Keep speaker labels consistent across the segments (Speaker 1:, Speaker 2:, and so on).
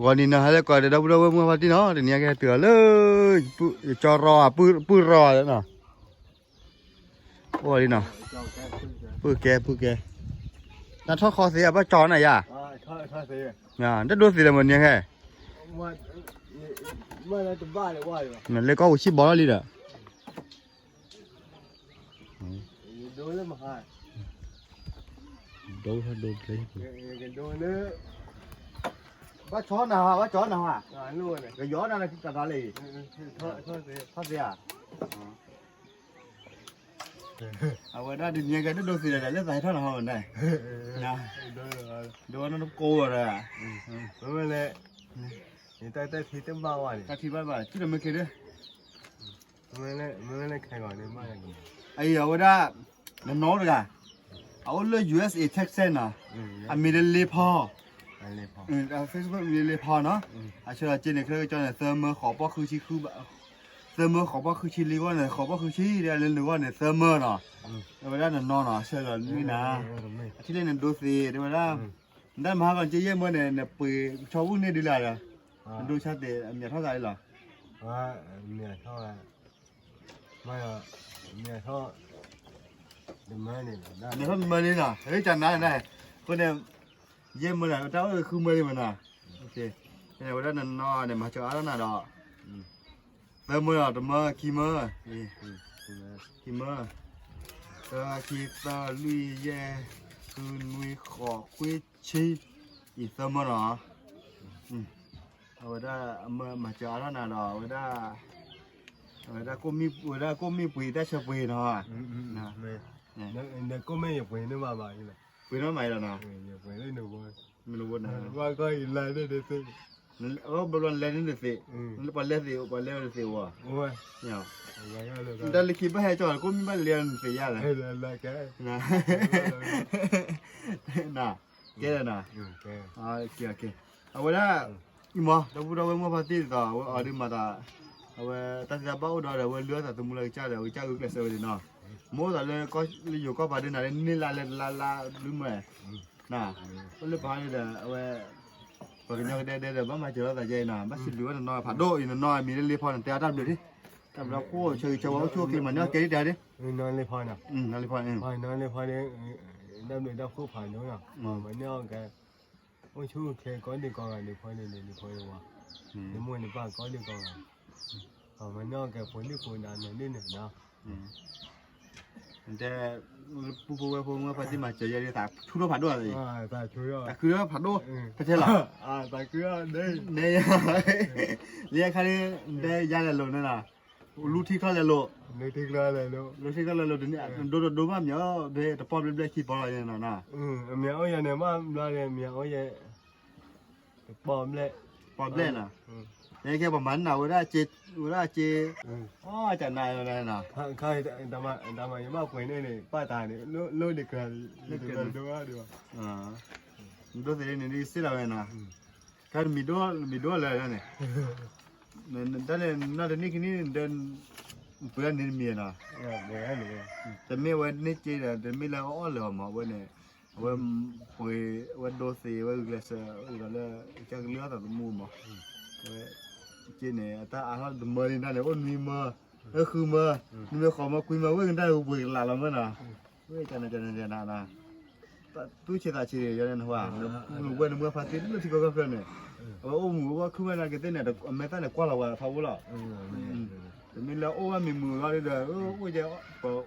Speaker 1: วันนี้นะฮะแล้วก็เดี๋ยวเราเมื่อวันที่เนาะเดี๋ยวนี้แกเตือนเลยปื้จอรอปื้รอแล้วเนาะวันนี้เนาะปื้แกน่าทอดคอเสียป่ะจอไหนย่ะ
Speaker 2: ทอดเสีย
Speaker 1: น่ะจะดูสิละมันยังไง
Speaker 2: ว่าเราจะบ้าเลยว่าอยู่
Speaker 1: นั่นเลยก็อุชิบอลเลยเด้อ
Speaker 2: โดนเลยมาหา
Speaker 1: โดนเลย
Speaker 2: โดนเลย
Speaker 1: ว่าช้อนนะฮะว่าช้อนนะฮะ
Speaker 2: นู่นเลย
Speaker 1: ก็ย้อนอะไรที่กระดาษเลย
Speaker 2: ทอดเสีย
Speaker 1: ทอดเสียเอาไว้ได้ดึงยังไงดูสิเลยเล่นใส่ท่อนหอมได้นะโดนน้ำโกอะไรอ่ะ
Speaker 2: ไม่เลยนี่แต่ที่เต็มบ้าว่าเลย
Speaker 1: กะทิบ้าที่เราไม่เคยด้วย
Speaker 2: ไม่เลยแข่งก่อนนี่มาเลย
Speaker 1: ไอ้เอาไว้ได้น้องเลยอ่ะเอาเลย USA Texas นะอเมริกาเลพอเอาเฟซบุ๊กอเมริกาเลพอเนาะอาเชื่อจริงเนี่ยคือจอเนี่ยเซิร์ฟเมอร์ขอป้อคือชีคือเซิร์ฟเมอร์ขอป้อคือชีลีว่าเนี่ยขอป้อคือชีเดี๋ยวเรียนรู้ว่าเนี่ยเซิร์ฟเมอร์เนาะเอาไว้ได้น้องเนาะเชื่อเลยนี่นะที่เล่นเนี่ยดูสิเดี๋ยวได้ได้มาก่อนเจ๊เยี่ยมเนี่ยปีชาวอุ้งเนี่ยดีเลยอ่ะดูชัดเจนมีเท่าไหร่หรอ
Speaker 2: ว่าเมียเท่าไรไม่อะเมียเท่าเดี๋ยวมาเนี่ยได้
Speaker 1: เดี๋ยวเขามาเลยนะเฮ้ยจันได้คนเนี่ยเยี่ยมมาเลยเจ้าคือมาเลยมันนะโอเคเนี่ยวันนั้นนอเนี่ยมาเจออะไรน่ะดอกเติมมือตัวมือขี้มือขี้มือตาขี้ตาลุยแย่คือนุยขอคุยชีอีเติมมือเนาะเอาไว้ได้มาเจออะไรน่ะดอกไว้ได้ก็มีปุ๋ยได้เชื้อปุ๋ยเนาะนะ
Speaker 2: เนี่ยก็ไม่อยากไปนึกว่าบ้าอยู่เลย
Speaker 1: ปุ๋ยน้ำใหม่แล้วเนาะ
Speaker 2: อยากไปได้หนู
Speaker 1: ไม่รู้ว่านะ
Speaker 2: ว่าก็อีไลน์ได้เลยสิ
Speaker 1: บอลเล่นนี่สินี่บอลเล่นสิวะ
Speaker 2: โอ้ย
Speaker 1: เนี่ยแต่ลิขิตไม่ให้จอดก็ไม่เรียนสิยาเลย
Speaker 2: ละแก
Speaker 1: นะน่ะแกน่ะโอเคเอาไว้ได้อีหมอเราพูดเอาไว้เมื่อพาร์ตี้ต่อเอาดิมาต่อเอาไว้ตัดสินบ้าอุดรเอาไว้เลือดแต่ตัวมูลจ้าเดี๋ยวจ้าอึกเลยเสียเลยเนาะโม่แต่เลยก็อยู่ก็พาดินาเลยนี่ลาลืมไหมน่ะก็เลยพาดิเดี๋ยวเอาไว้พอกันยังเดี๋ยวบ้ามาเจอแต่ใจน่ะบ้าสิเหลือน้อยผัดโดอีน้อยมีเลี้ยพอนั่นแต่ดับเดี๋ยวดิแต่เราโค้เชยว่าชั่วกินมันเนี่ยเกลี่ยเดี๋ยวดิ
Speaker 2: นอนเลยพอน่ะ
Speaker 1: นอนเลยพอน
Speaker 2: อนเลยพอเนี่ยดับเลยดับคู่ผ่านเนาะมันเนี่ยแกโอ้ชูแค่ก้อนเดียวกันเลยพอเนี่ยพอเลยว่าเดี๋ยวมันเนี่ยป้าก้อนเดียวกันมันเนี่ยแกฝนที่ฝนนานเนี่ยเนี่ยนะ
Speaker 1: แต่ผู้ว่าพอที่มาเจอยังตาชุดผัดด้วยเลย
Speaker 2: ตาช่วย
Speaker 1: แต่คือผัดด้วยไม่ใช่หรอ
Speaker 2: ตาคือ
Speaker 1: เนี่ยเรียกใครได้ยาเลยนั่นน่ะรู้ที่เขาเลยโล
Speaker 2: รู้ที่เขาเลยโล
Speaker 1: รู้ที่เขาเลยโลเดี๋ยวนี้ดูบ้างเนาะเดี๋ยวแต่พอเรียกขี้ปลาอะไรนั่นน่ะ
Speaker 2: เมียเอาอย่างเนี่ยมาเลยเมียเอาอย่างปอม
Speaker 1: เลยน่ะเนี่ยแค่ประมาณน่ะว่าเจอ๋อจันนายอะไรน่ะ
Speaker 2: ใครทำไมยังมาคุยเนี่ยป้าตาเนี่ยโลดเด็กกันดูว่า
Speaker 1: ดูสิเนี่ยนี่สิเราเนี่ยการมีด้วยอะไรเนี่ยแต่เนี่ยน่าจะนี่เดินเพื่อนนี่มีนะแต่ไม่วันนี้เจอแต่ไม่ละอ้อเลยมาวันนี้วันคุยวันโดสีวันเกลือวันละจะเลือดแต่ตัวมูมาเจเนี่ยแต่อาหารตัวเมื่อนี่นั่นเนี่ยอ้นมีมาคือมามีของมาคุยมาเว้ยได้บุยหลานเราเมื่อน่ะเว้ยจันนะตู้เชื่อตาเชื่อเยอะนะว่าเว้ยเมื่อพาร์ตี้นี่ที่ก็กาแฟเนี่ยโอ้หมูว่าคือมันอะไรกันเนี่ยแต่ไม่ตั้งแต่กว่าเราว่าพาวุละแต่มีแล้วโอ้ว่ามีมือเราเลยเด้อโอ้ยจะ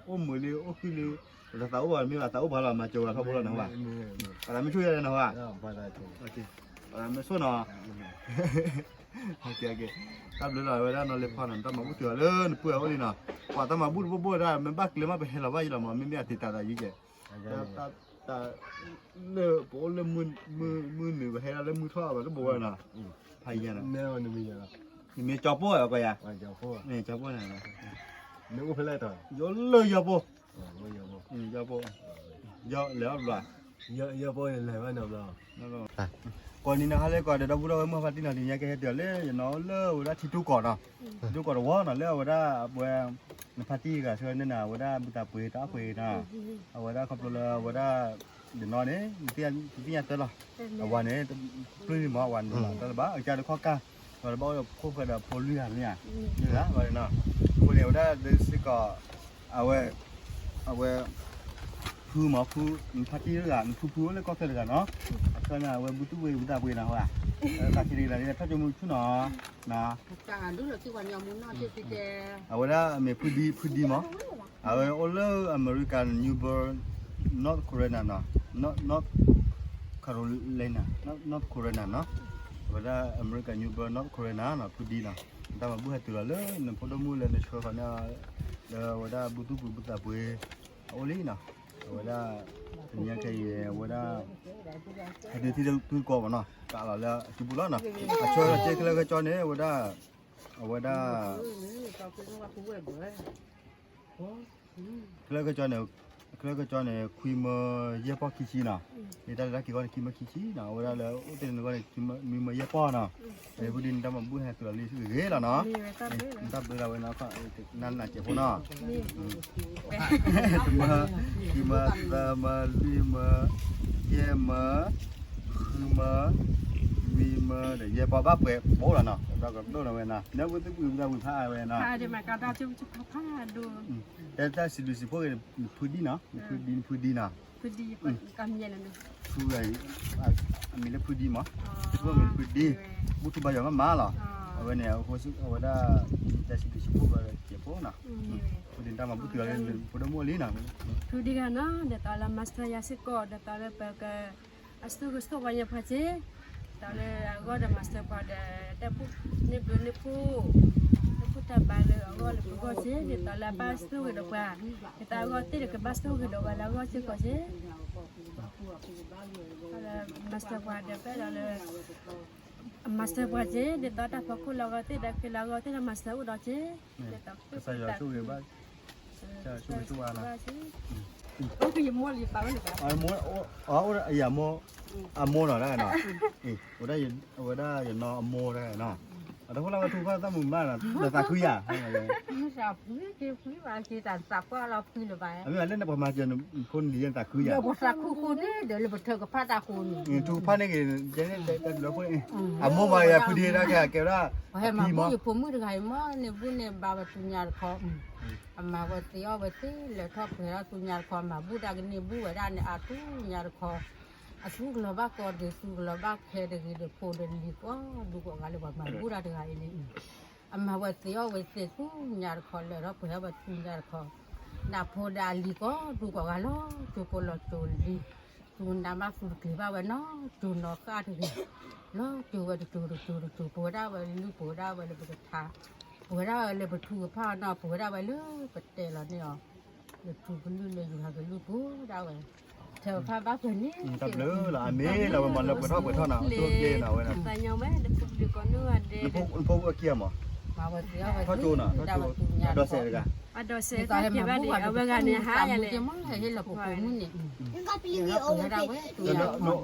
Speaker 1: โอ้มือเลยโอ้คือเลยแต่สาวว่ามีว่าสาวพาเรามาโจรพาวุละนะว่าแต่ไม่ช่วยอะไรนะว่าโอเคแต่ไม่ช่วยนะโอเคตับเลยหน่อยไว้ได้นอนเล็บพอนั่นตั้มมาบุตรเลยเปื่อยวันนี้นะกว่าตั้มมาบุตรบ่ได้มันบักเลยมาไปเห็นเราว่าอยู่แล้วมันไม่ติดตาได้ยิ่งแก่แต่เนื้อโป้เลยมือหนึ่งไปให้เราเลยมือท่อแบบก็บอกว่าน่ะพายยันน่ะ
Speaker 2: แน่วันนี้มีอะไร
Speaker 1: มีจอบโป้เหรอก็ยัง
Speaker 2: จอบโป้
Speaker 1: นี่จอบโป้ไหนนะ
Speaker 2: นึกว่าเป็นอะไรต่อ
Speaker 1: เยอะเลยจอบโป้จอบโป้เยอะแล้วหรอ
Speaker 2: เยอะโป้อะไรวะน้องเรา
Speaker 1: ก่อนนี้นะครับเลยก่อนเดี๋ยวเราพูดเมื่อวันที่หนึ่งนี่ยังแค่เดี๋ยวเลยอย่างน้องเล่าว่าที่ทุกก่อนเนาะทุกก่อนว่าน่ะเล่าว่าบัวในปาร์ตี้กับเชิญนี่นะว่าบุตรปุ๋ยตาปุ๋ยนะว่าขับรถเลยว่า เดี๋ยวนอนเนี่ยเตียนเตลอวันนี้ปลื้มมาวันแต่ละบ้าอาจารย์ข้อก้าเราบอกว่าพวกเราพอเรื่องเนี่ยนี่ละวันน่ะพวกเดียวได้เดี๋ยวสิก็เอาไว้พูมาพูพัดที่เรื่องพูแล้วก็เสร็จกันเนาะก็น่ะไว้บุตรเว้ยบุตรเว้ยนะว่าตัดที่อะไรเนี่ยถ้าจะมึงชุนนะ
Speaker 3: จางดูเลยที่วันยามุนน่าจะติด
Speaker 1: เอาไว้ละเมื่อพูดดีมั้งเอาไว้ all American New Born North Korea นะ not Carolina not Korea นะเวลา American New Born North Korea นะพูดดีนะแต่มาบุ้งให้ตัวเลยนั่นพอดมูเลยในช่วงนั้นเวลาบุตรเว้ยโอลีนะเวลาเนี่ยแค่เวลาให้ดูที่ดูก่อนเนาะกะแล้วที่บุญแล้วเนาะช่วยเจ๊ก็จอเนี่ยเวลา그래 그 전에คุยมาเยอะพอคิดนะนี่แต่ละกี่คนคิดมาคิดนะเวลาแล้วอุตส่าห์ก็คิดมาเยอะพอนะไอ้บุดินทำมาบุ้งให้ตัวลิสเกล้นะตับเวลาเวลาก็นั่นน่ะเจ็บพอนะคิดมามาลีมาเยมาคือมามีมาเดี๋ยวเยอะพอบ้าเป๋โบ้ละเนาะเราก็โดนเอาไว้นะเนี่ยวุ้นตึ้งเราวุ้นผ้าไว้นะ
Speaker 3: ผ้าเดี๋ยวมาก็ได้จุ๊บผ้าดู
Speaker 1: แต่สิดูสิพวกพูดดีนะพูดดีนะ
Speaker 3: พูดดีกำเย็นนะ
Speaker 1: พูดอะไรมีเรื่องพูดดีมั้ยพวกมันพูดดีบุตรบายองมาล่ะเอาไว้เนี่ยเขาสึกเอาไว้ได้แต่สิดูสิพวกอะไรเกี่ยวพวกนะพูดดีตามมาบุตรอะไรพูดมั่วลีนะ
Speaker 3: พูดดีกันนะเดี๋ยวตอนเรามาสเตอร์ยาสิโก้เดี๋ยวตอนเราไปก็สตูวันยังพัชเจตอนเราก็เดี๋ยวมาสเตอร์พอเดี๋ยวพูดนี่พูดแต่บ้านเลยก็เลยพูดก็เช่เดี๋ยวตอนเราบ้านสตูก็เดี๋ยวว่าเดี๋ยวตอนก็ตีเดี๋ยวบ้านสตูก็เดี๋ยวว่าเราก็เช่ก็เช่มาสเตอร์พอเดี๋ยวไปเรามาสเตอร์พอเช่เดี๋ยวตอนเราพอคุณเราก็ตีเดี๋ยวเราก็ตีเรามาสเตอร์อุดรเช่เดี๋ยวตอน
Speaker 1: ใส่ยาช่วยบ้างจะช่วยนะ
Speaker 3: โอ้ยยังมัวรีบไปไม่ได้
Speaker 1: มัวอย่ามัวมัวหน่อยได้เนาะว่าได้อย่านอนมัวได้เนาะแต่พวกเราทุกคนต้องมุ่งบ้านนะแต่ตาคุยอ่ะ
Speaker 3: สับคุยบางทีแต่สับก็เราคุยเลยไป
Speaker 1: ไม่ว่าเล่นประมาณจะคนดีอย่างตาคุยอ่ะ
Speaker 3: เดี๋ยวบทสักคู่นี่เดี๋ยวเราเธอกับพ่อตาคุณ
Speaker 1: ทุกพ่อนี่กินเจ๊แต่เราพูดมัวไปอ่ะพูดดีนะแกว่า
Speaker 3: ให้มาพูดอยู่ผมมือถือไงมั่วเนี่ยพูดเนี่ยบาบตุญญาคอมาว่าตีเอาไปตีแล้วทอดเผือกตุญญาคอมาบูดากันนี่บูว่าด้านเนี่ยอาตุญญาคออาสุกเราบ้าก็เดี๋ยวสุกเราบ้าแค่เดี๋ยวโพเดินดีก็ดูก็งานเลยว่ามาบูดาเดี๋ยวไงนี่มาว่าตีเอาไปตีตุญญาคอแล้วทอดเผือกว่าตุญญาคอนาโพดาลีก็ดูก็งานล้อจูโพลจูลีจูนดามาสุดที่บ้าวันน้อจูนนอกาถึงล้อจูว่าจูโพดาว่าลูกโพดาว่าเลยไปท่าผัวเราเลยไปถูผ้าหน้าผัวเราไปเลยไปเตะเราเนี่ยเลยถูกันเลยอยู่ห่างกันลูกผัวเราไปเธอผ้าบ้าเพื่อนนี่
Speaker 1: ตับเลยล่ะอันนี้เรามันเราเปิดท่อหนาวตัวเย็นหนาวนะ
Speaker 3: แต่ยังไม่ได้พูดดีก่อนนู่นเด็
Speaker 1: กพวกเกี่ยมเหรอ
Speaker 3: มาวันเดียว
Speaker 1: ท่อจูนอ่ะท่อจูนดอเซ่กัน
Speaker 3: ดอเซ่ก็เก็บไว้ดีเอาไว้กันเนี่ยหายเลย
Speaker 2: จะมั่งให้เราปลูกมุ่นเนี่ย
Speaker 3: ก็ปีนี้โอ้ย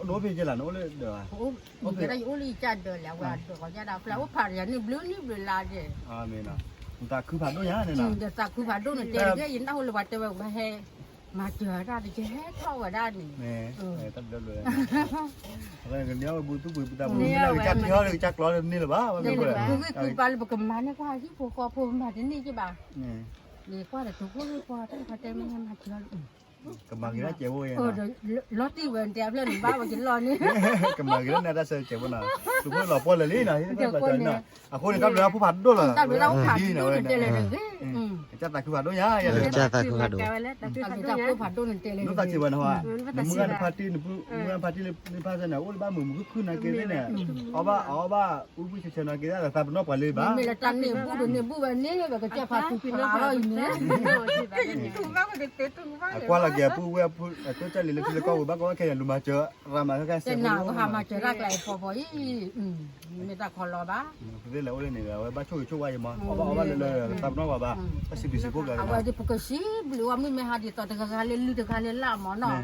Speaker 1: โน้ตพี่จะหล่ะโน้ตเลยเดี๋ยว
Speaker 3: โอ้ยได้โอ้ยจัดเดี๋ยวแล้วว่าเดี๋ยวก็จะได้แล้วว่าผ่านอย่างนี้บลูนี่บลูลาเจ้
Speaker 1: เมนะตาคือผ่านด้วยยังเนี่ยนะ
Speaker 3: เดี๋ยวตาคือผ่านด้วยเนี่ยเจ๊ก็ยินเอาเลยว่าจะแบบให้มาเจอได้เจ๊เท่าว่าได้นี่
Speaker 1: เนี่ยตัดเลยอะไรกันเดี๋ยวบุตรตาบุตรเราจัดเยอะเลยจัดร้อนนี่หรือเปล่า
Speaker 3: นี่แหละคือปลาเลยบอกกันมาเนี่ยว่าที่พวกคอพวกมาที่นี่ใช่ป่ะนี่กว่าแต่ทุกคนพอทั้งพอใจมันมาเจอก
Speaker 1: ำลังกินได้เจ้าเว้ย
Speaker 3: รถที่เวนเดียบเล่นบ้ามากินร้อนนี่
Speaker 1: กำลังกินได้เสือเจ้าวันน่ะทุกคนหล่อปนเลยนี่นะที่เป็นแบบนั้นคนนี้ครับเรือผู้พันด้วยเหรอ
Speaker 3: ดีนะเว้ย
Speaker 1: จัดแต่คือผัดด้วยยัง
Speaker 2: จัดแต่คือผัดด้วย
Speaker 3: จัดผู้ผัดด้วยนั่นเตะเลย
Speaker 1: นู้นตัดสิวันหัวเมื่อพาร์ตี้นี่พาร์ตี้เนี่ยโอ้ยบ้ามึงขึ้นนะเกลี่ยเนี่ยเอาบ้าอุ้ยเฉยๆนะเกลี่ยแต่ตาเป็นนอกไปเลยบ้า
Speaker 3: ไม่ละจันเนี่ยบูวันนี้แบบก็จะพาทุกปีละร้อยเนี่ย
Speaker 1: กว่าละแกผู้เว้ยผู้ตัวใจเลยที่เราก็บ้าก็แค่ยันดูมาเจอรามาแค่
Speaker 3: เส้นหนาวก็หามาเจอรักไหลพอไม่ตักคอรอบ้า
Speaker 1: เรื่องแล้วเรื่องนี้แล้วบ้าช่วยยังมั้งเอาบ้าเลยตาเป็นนอกบ้าก็สิบสิบพวกกัน
Speaker 3: เอาไว้ที่พวกสิบหรือว่าไม่หาดีต่อแต่การเล่นลูกการเล่นล่าหมอเนาะ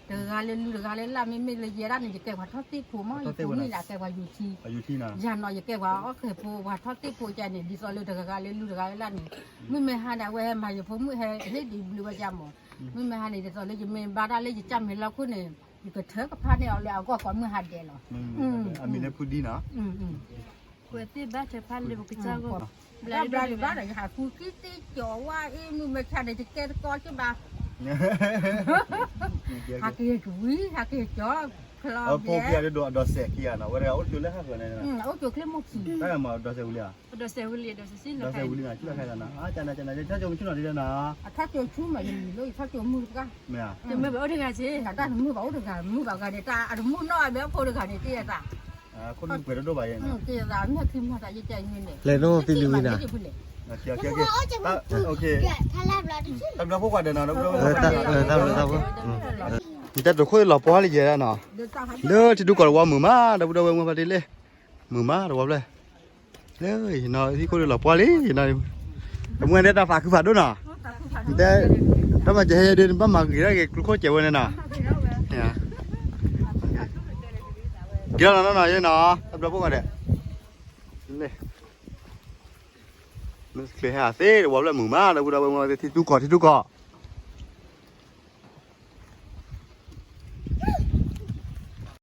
Speaker 3: แต่การเล่นลูกการเล่นล่าไม่เลยเยอะด้านนี่จะแก้ว่าทอดที่ผู้มั่งผู้นี่แหละแก้ว่าอยู่ที่
Speaker 1: นะ
Speaker 3: ยันหน่อยจะแก้ว่าโอเคผู้ว่าทอดที่ผู้ใจเนี่ยดีต่อเลยแต่การเล่นลูกการเล่นล่านี่ไม่หาได้ไว้มาอยู่ผู้มือให้ดีหรือว่าจำหมอ ไม่มาเนี่ยตอนเลยจะมีบาดาเลยจะจำเห็นเราคนเนี่ยอยู่กับเธอกับพาเนี่ยเอาแล้วก็ก่อนมือหัดเดียวหรอ
Speaker 1: อามีเนี่ยพูดดีนะ
Speaker 4: กูตีบ้าจะพันเลยบอกจ้าก็
Speaker 3: แล้วบาดาอะไรหาคุยคิดที่จ่อว่าเอ้มึงไม่ใช่เดี๋ยวจะแก้ก้อนใช่ปะหาเกี่ยวกับวิหาเกี่ยวจ่อคลอ
Speaker 1: เอา
Speaker 3: บ
Speaker 1: พวก
Speaker 3: เนี่ย
Speaker 1: เกี่ยวกับดอเสกียนะว่าเราอยู่แล้วฮะคนนั้นนะ
Speaker 3: เอาจุกเล่มมุกสี
Speaker 1: ได้มาดอเสกุลีอ่ะ
Speaker 4: ดอเซวิลีดอเซซิล
Speaker 1: ดอเสกุลีนะชื่ออะไรนะจานะถ้าจะไม่ชื่ออะไรนะ
Speaker 3: ถ้าเจอชุ่มมาอย่างนี้เลยถ้าเจอมือก็
Speaker 1: ไม่อ่ะ
Speaker 4: จะไม่บอกได้ไงสิ
Speaker 3: แต่ถ้ามือเบาถึงกันมือเบากันเนี่ยตาอันมือน้อยแบบคนถึงกันเนี่ยเตี้ยตา
Speaker 1: คนเปิดดูไปยัง
Speaker 3: เตี้ยตาเนี่ยคือมาแต่ยังใจเงินเนี่ย
Speaker 2: เลยโน่ฟิลิปินส์
Speaker 1: โอเค
Speaker 5: ถ้าแลบแล้วที่ชื่อ
Speaker 1: ทำเราพวกกันเดินนะเรา
Speaker 2: Ừ.
Speaker 1: แต่ตัวคุยเราป้อนเลยเยอะนะเด้อที่ดูก่อนว่ามือมาเดี๋ยวมือมาดิเลยมือมาเดี๋ยวเลยเลยเนาะที่คุยเราป้อนเลยเนาะแต่เมื่อเนี่ยตาฝากคือฝากด้วยนะแต่ถ้ามาจะให้เดินบ้านมากี่ได้กี่คนเจ็บวันเนี่ยนะเนี่ยกี่แล้วนะเยอะเนาะทำเราพวกกันเด้เลยมันเคลียร์หาเซ่เดี๋ยวว่าเลยมือมาเดี๋ยวมือมาที่ดูก่อน